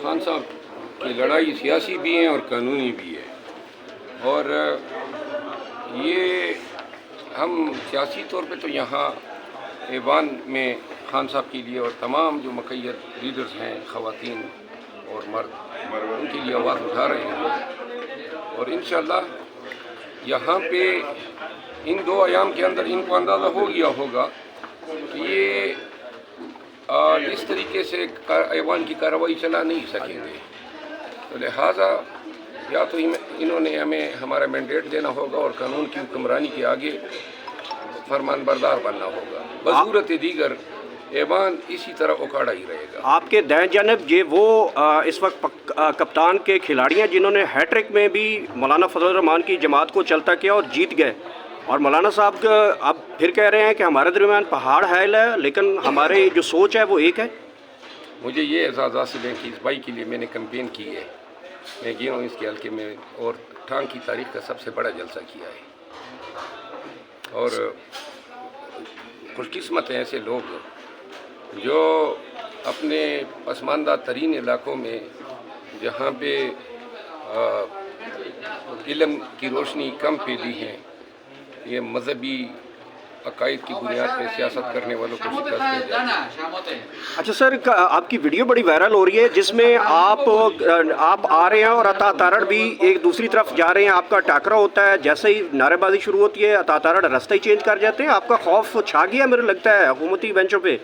خان صاحب کی لڑائی سیاسی بھی ہے اور قانونی بھی ہے، اور یہ ہم سیاسی طور پہ تو یہاں ایوان میں خان صاحب کے لیے اور تمام جو مقید لیڈرز ہیں، خواتین اور مرد، ان کے لیے آواز اٹھا رہے ہیں، اور انشاءاللہ یہاں پہ ان 2 ایام کے اندر ان کو اندازہ ہو گیا ہوگا کہ یہ اس طریقے سے ایوان کی کارروائی چلا نہیں سکیں گے، تو لہٰذا یا تو انہوں نے ہمیں ہمارا مینڈیٹ دینا ہوگا اور قانون کی حکمرانی کے آگے فرمان بردار بننا ہوگا، بصورت دیگر ایوان اسی طرح اکھاڑا ہی رہے گا۔ آپ کے دائیں جانب یہ وہ اس وقت کپتان کے کھلاڑی ہیں جنہوں نے ہیٹرک میں بھی مولانا فضل الرحمان کی جماعت کو چلتا کیا اور جیت گئے، اور مولانا صاحب اب پھر کہہ رہے ہیں کہ ہمارے درمیان پہاڑ حائل ہے لیکن ہمارے جو سوچ ہے وہ ایک ہے۔ مجھے یہ اعزاز حاصل ہے کہ اس بھائی کے لیے میں نے کمپین کی ہے، میں گیا ہوں اس کے حلقے میں اور ٹھانگ کی تاریخ کا سب سے بڑا جلسہ کیا ہے، اور خوش قسمت ہیں ایسے لوگ جو اپنے پسماندہ ترین علاقوں میں جہاں پہ علم کی روشنی کم پھیلی ہے، یہ مذہبی عقائد کی بنیاد پہ سیاست کرنے والوں کو شکست دے جاتی ہے۔ اچھا سر، آپ کی ویڈیو بڑی وائرل ہو رہی ہے جس میں آپ آ رہے ہیں اور عطا تارڑ بھی ایک دوسری طرف جا رہے ہیں، آپ کا ٹاکرا ہوتا ہے، جیسے ہی نعرے بازی شروع ہوتی ہے عطا تارڑ راستہ ہی چینج کر جاتے ہیں، آپ کا خوف چھا گیا میرے لگتا ہے حکومتی بینچوں پہ۔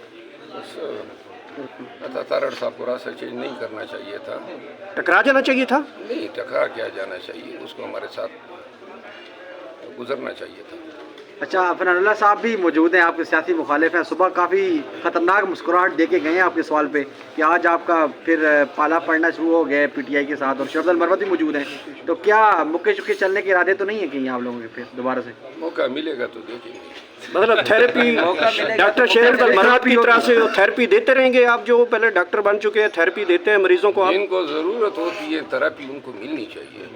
عطا تارڑ صاحب کو راستہ چینج نہیں کرنا چاہیے تھا، ٹکرا جانا چاہیے تھا، نہیں ٹکرا کیا جانا چاہیے، اس کو ہمارے ساتھ گزرنا چاہیے تھا۔ اچھا، فنان اللہ صاحب بھی موجود ہیں، آپ کے سیاسی مخالف ہیں، صبح کافی خطرناک مسکراہٹ دے کے گئے ہیں آپ کے سوال پہ کہ آج آپ کا پھر پالا پڑنا شروع ہو گیا ہے پی ٹی آئی کے ساتھ، اور شرد المروت بھی موجود ہیں، تو کیا مکے شکے چلنے کے ارادے تو نہیں ہیں کہیں آپ لوگوں کے پھر دوبارہ سے؟ موقع ملے گا تو دیکھیں گے۔ مطلب تھیراپی ڈاکٹر شہر المروت کی طرح سے تھیراپی دیتے رہیں گے آپ، جو پہلے ڈاکٹر بن چکے ہیں، تھیراپی دیتے ہیں مریضوں کو آپ؟ جن کو ضرورت ہوتی ہے تھیراپی ان کو ملنی چاہیے۔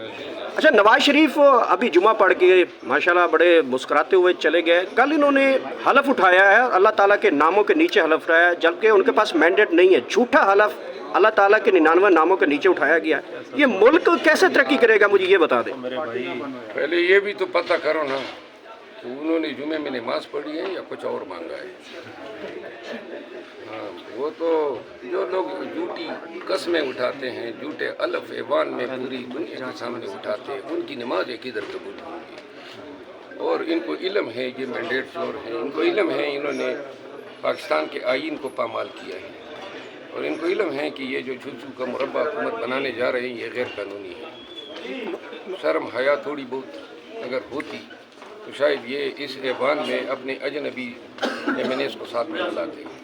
اچھا، نواز شریف ابھی جمعہ پڑھ کے ماشاءاللہ بڑے مسکراتے ہوئے چلے گئے، کل انہوں نے حلف اٹھایا ہے اللہ تعالیٰ کے ناموں کے نیچے حلف رہا ہے، جبکہ ان کے پاس مینڈیٹ نہیں ہے، جھوٹا حلف اللہ تعالیٰ کے 99 ناموں کے نیچے اٹھایا گیا ہے۔ یہ ملک کیسے ترقی کرے گا، مجھے یہ بتا دیں۔ پہلے یہ بھی تو پتہ کرو نا کہ انہوں نے جمعے میں نماز پڑھی ہے یا کچھ اور مانگا ہے۔ ہاں، وہ تو جو لوگ جھوٹی قسمیں اٹھاتے ہیں، جھوٹے الف ایوان میں پوری دنیا کے سامنے اٹھاتے ہیں، ان کی نمازیں کدھر قبول ہوں گی؟ اور ان کو علم ہے یہ مینڈیٹ چور ہیں، ان کو علم ہے انہوں نے پاکستان کے آئین کو پامال کیا ہے، اور ان کو علم ہے کہ یہ جو جھوچو کا مربع حکومت بنانے جا رہے ہیں یہ غیر قانونی ہے۔ شرم حیا تھوڑی بہت اگر ہوتی تو شاید یہ اس ایوان میں اپنے اجنبی ایمنیز کو ساتھ میں لاتے ہیں۔